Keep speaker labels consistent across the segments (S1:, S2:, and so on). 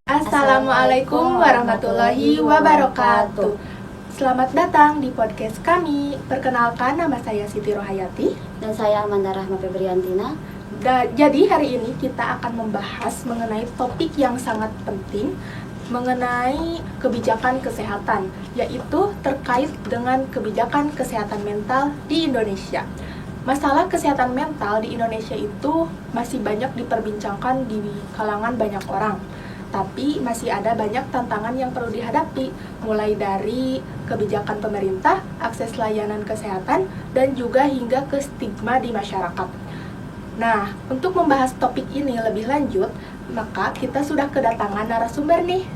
S1: Assalamualaikum warahmatullahi wabarakatuh. Selamat datang di podcast kami. Perkenalkan, nama saya Siti Rohayati.
S2: Dan saya Amanda Rahma Febriantina.
S1: Jadi hari ini kita akan membahas mengenai topik yang sangat penting mengenai kebijakan kesehatan, yaitu terkait dengan kebijakan kesehatan mental di Indonesia. Masalah kesehatan mental di Indonesia itu masih banyak diperbincangkan di kalangan banyak orang. Tapi masih ada banyak tantangan yang perlu dihadapi, mulai dari kebijakan pemerintah, akses layanan kesehatan, dan juga hingga ke stigma di masyarakat. Nah, untuk membahas topik ini lebih lanjut, maka kita sudah kedatangan narasumber nih,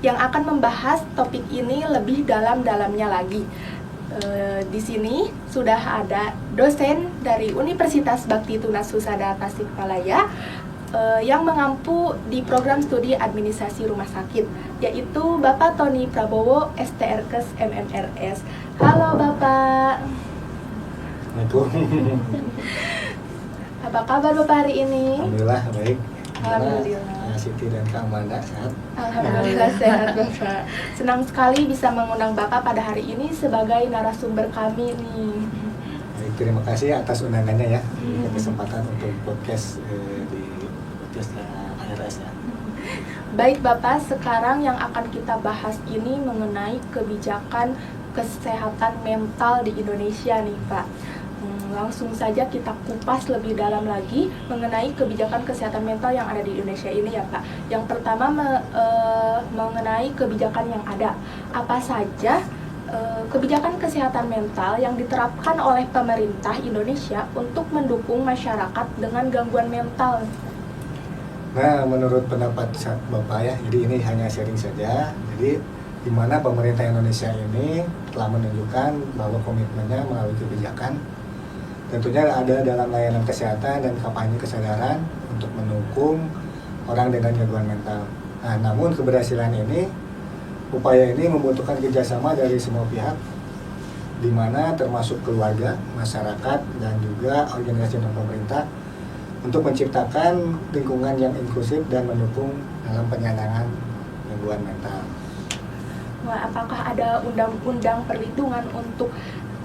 S1: yang akan membahas topik ini lebih dalam-dalamnya lagi. Di sini sudah ada dosen dari Universitas Bakti Tunas Husada Tasikmalaya yang mengampu di program studi administrasi rumah sakit, yaitu Bapak Tony Prabowo, STRKes MMRS. Halo Bapak.
S3: Assalamualaikum.
S1: Apa kabar Bapak hari ini?
S3: Alhamdulillah baik.
S1: Alhamdulillah.
S3: Siti dan Kak Amanda sehat.
S1: Alhamdulillah sehat Bapak. Senang sekali bisa mengundang Bapak pada hari ini sebagai narasumber kami nih.
S3: Baik, terima kasih atas undangannya ya. Kesempatan untuk podcast di podcast HRS ya.
S1: Baik Bapak, sekarang yang akan kita bahas ini mengenai kebijakan kesehatan mental di Indonesia nih Pak. Langsung saja kita kupas lebih dalam lagi mengenai kebijakan kesehatan mental yang ada di Indonesia ini ya Pak. Yang pertama mengenai kebijakan yang ada. Apa saja kebijakan kesehatan mental yang diterapkan oleh pemerintah Indonesia untuk mendukung masyarakat dengan gangguan mental?
S3: Nah, menurut pendapat Bapak ya, jadi ini hanya sharing saja. Jadi di mana pemerintah Indonesia ini telah menunjukkan bahwa komitmennya melalui kebijakan tentunya ada dalam layanan kesehatan dan kampanye kesadaran untuk mendukung orang dengan gangguan mental. Nah, namun keberhasilan ini, upaya ini membutuhkan kerjasama dari semua pihak, di mana termasuk keluarga, masyarakat, dan juga organisasi non-pemerintah untuk menciptakan lingkungan yang inklusif dan mendukung dalam penyandang gangguan mental.
S1: Wah, apakah ada undang-undang perlindungan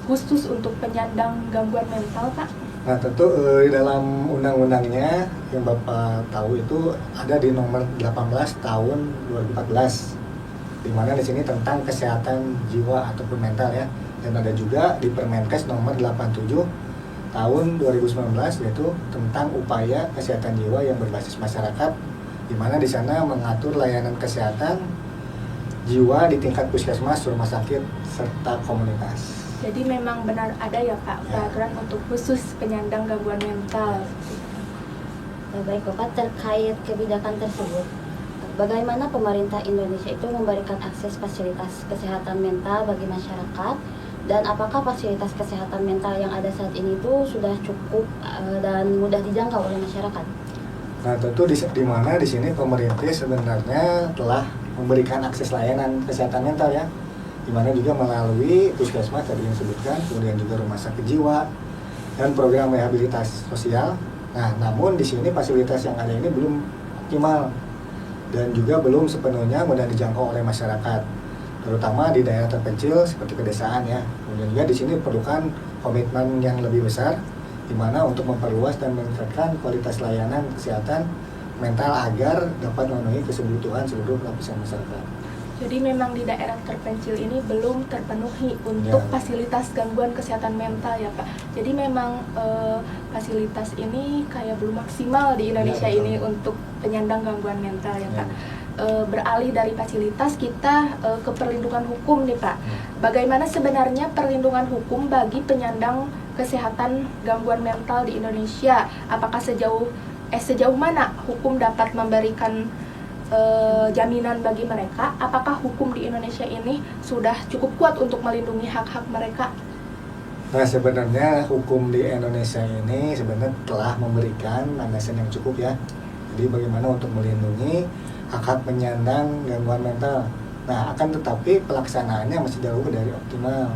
S1: khusus untuk penyandang gangguan mental, Pak?
S3: Nah, tentu di dalam undang-undangnya yang Bapak tahu itu ada di nomor 18 tahun 2014, di mana di sini tentang kesehatan jiwa ataupun mental ya, dan ada juga di Permenkes nomor 87 tahun 2019 yaitu tentang upaya kesehatan jiwa yang berbasis masyarakat, di mana di sana mengatur layanan kesehatan jiwa di tingkat puskesmas, rumah sakit, serta komunitas.
S1: Jadi memang benar ada ya Pak peraturan untuk khusus penyandang gangguan mental.
S2: Baik Bapak, terkait kebijakan tersebut, bagaimana pemerintah Indonesia itu memberikan akses fasilitas kesehatan mental bagi masyarakat, dan apakah fasilitas kesehatan mental yang ada saat ini itu sudah cukup dan mudah dijangkau oleh masyarakat?
S3: Nah, tentu di mana di sini pemerintah sebenarnya telah memberikan akses layanan kesehatan mental ya, di mana juga melalui puskesmas tadi yang disebutkan, kemudian juga rumah sakit jiwa dan program rehabilitasi sosial. Nah, namun di sini fasilitas yang ada ini belum optimal dan juga belum sepenuhnya mudah dijangkau oleh masyarakat, terutama di daerah terpencil seperti pedesaan ya. Kemudian juga di sini perlukan komitmen yang lebih besar, di mana untuk memperluas dan meningkatkan kualitas layanan kesehatan mental agar dapat memenuhi kebutuhan seluruh lapisan masyarakat.
S1: Jadi memang di daerah terpencil ini belum terpenuhi untuk fasilitas gangguan kesehatan mental ya Pak. Jadi memang fasilitas ini kayak belum maksimal di Indonesia ini untuk penyandang gangguan mental ya Pak. Beralih dari fasilitas kita ke perlindungan hukum nih Pak. Bagaimana sebenarnya perlindungan hukum bagi penyandang kesehatan gangguan mental di Indonesia? Apakah sejauh mana hukum dapat memberikan jaminan bagi mereka? Apakah hukum di Indonesia ini sudah cukup kuat untuk melindungi hak-hak mereka?
S3: Nah, sebenarnya hukum di Indonesia ini sebenarnya telah memberikan landasan yang cukup ya. Jadi bagaimana untuk melindungi hak-hak penyandang gangguan mental. Nah, akan tetapi pelaksanaannya masih jauh dari optimal.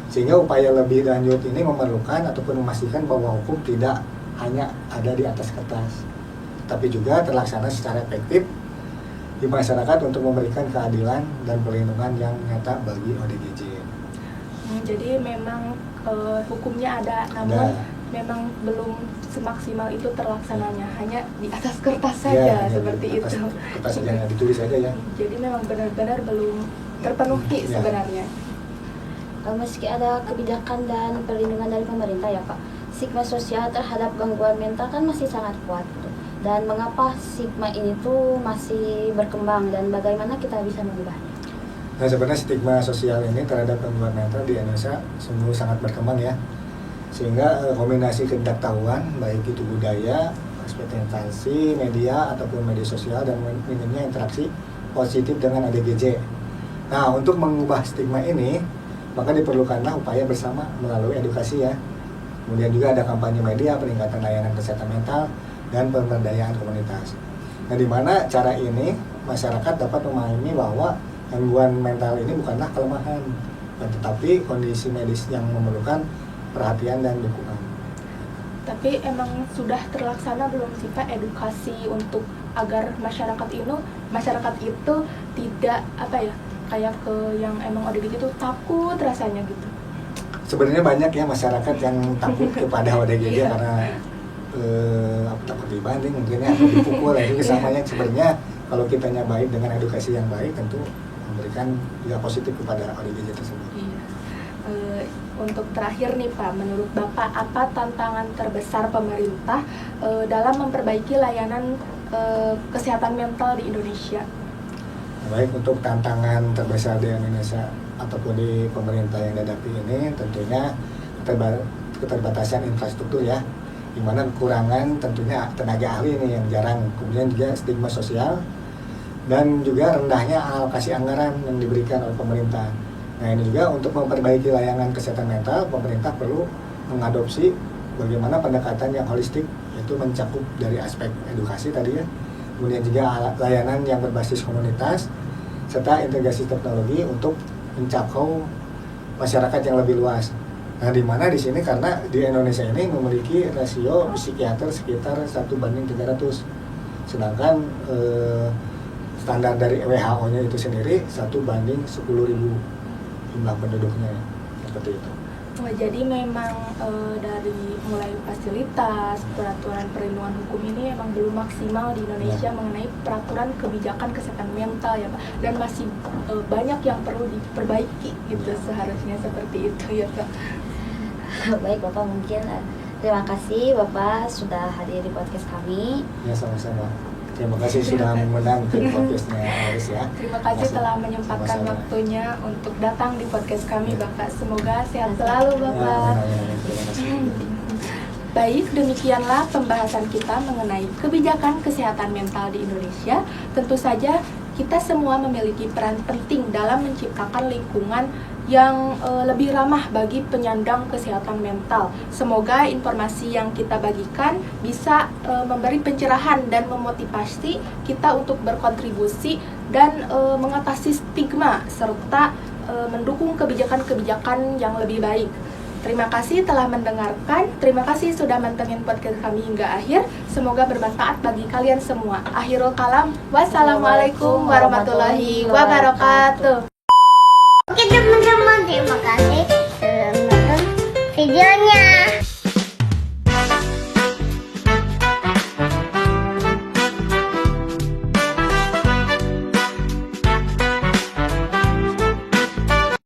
S3: Sehingga upaya lebih lanjut ini memerlukan ataupun memastikan bahwa hukum tidak hanya ada di atas kertas, tapi juga terlaksana secara efektif di masyarakat untuk memberikan keadilan dan perlindungan yang nyata bagi ODGJ.
S1: Jadi memang hukumnya ada, namun memang belum semaksimal itu terlaksananya, hanya di atas kertas saja seperti itu.
S3: Kertas saja yang ditulis saja ya.
S1: Jadi memang benar-benar belum terpenuhi sebenarnya.
S2: Meski ada kebijakan dan perlindungan dari pemerintah ya Pak, stigma sosial terhadap gangguan mental kan masih sangat kuat gitu. Dan mengapa stigma ini tuh masih berkembang dan bagaimana kita bisa mengubahnya?
S3: Nah, sebenarnya stigma sosial ini terhadap gangguan mental di Indonesia sungguh sangat berkembang ya. Sehingga kombinasi ketidaktahuan baik itu budaya, ekspektasi, media ataupun media sosial dan minimnya interaksi positif dengan ODGJ. Nah, untuk mengubah stigma ini maka diperlukanlah upaya bersama melalui edukasi ya. Kemudian juga ada kampanye media, peningkatan layanan kesehatan mental dan pemberdayaan komunitas. Nah, di mana cara ini masyarakat dapat memahami bahwa gangguan mental ini bukanlah kelemahan, tetapi kondisi medis yang memerlukan perhatian dan dukungan.
S1: Tapi emang sudah terlaksana belum sih Pak edukasi untuk agar masyarakat itu tidak kayak ke yang emang ODGJ itu takut rasanya gitu?
S3: Sebenarnya banyak ya masyarakat yang takut kepada ODGJ karena takut dibanding mungkin ya, atau dipukul itu kesamanya. Sebenarnya kalau kitanya baik dengan edukasi yang baik tentu memberikan juga positif kepada ODGJ tersebut.
S1: Iya. Untuk terakhir nih Pak, menurut Bapak apa tantangan terbesar pemerintah dalam memperbaiki layanan kesehatan mental di Indonesia?
S3: Baik, untuk tantangan terbesar di Indonesia ataupun di pemerintah yang dihadapi ini tentunya keterbatasan infrastruktur ya, di mana kekurangan tentunya tenaga ahli ini yang jarang, kemudian juga stigma sosial dan juga rendahnya alokasi anggaran yang diberikan oleh pemerintah. Nah, ini juga untuk memperbaiki layanan kesehatan mental, pemerintah perlu mengadopsi bagaimana pendekatan yang holistik, yaitu mencakup dari aspek edukasi tadi ya, kemudian juga layanan yang berbasis komunitas, serta integrasi teknologi untuk mencakup masyarakat yang lebih luas. Nah, di mana di sini karena di Indonesia ini memiliki rasio psikiater sekitar 1:300, sedangkan standar dari WHO-nya itu sendiri 1:10.000 jumlah penduduknya, seperti itu.
S1: Oh, jadi memang dari mulai fasilitas, peraturan perlindungan hukum ini emang belum maksimal di Indonesia mengenai peraturan kebijakan kesehatan mental ya Pak, dan masih banyak yang perlu diperbaiki gitu seharusnya seperti itu ya Pak.
S2: Baik Bapak, mungkin terima kasih Bapak sudah hadir di podcast kami.
S3: Ya, sama-sama. Terima kasih sudah mengundang ke podcastnya Aris ya.
S1: Terima kasih telah menyempatkan waktunya untuk datang di podcast kami Bapak. Semoga sehat selalu Bapak.
S3: Terima kasih.
S1: Baik, demikianlah pembahasan kita mengenai kebijakan kesehatan mental di Indonesia. Tentu saja kita semua memiliki peran penting dalam menciptakan lingkungan yang lebih ramah bagi penyandang kesehatan mental. Semoga informasi yang kita bagikan bisa memberi pencerahan dan memotivasi kita untuk berkontribusi dan mengatasi stigma serta mendukung kebijakan-kebijakan yang lebih baik. Terima kasih telah mendengarkan. Terima kasih sudah mantengin podcast kami hingga akhir. Semoga bermanfaat bagi kalian semua. Akhirul kalam. Wassalamualaikum warahmatullahi wabarakatuh.
S4: Oke teman-teman, terima kasih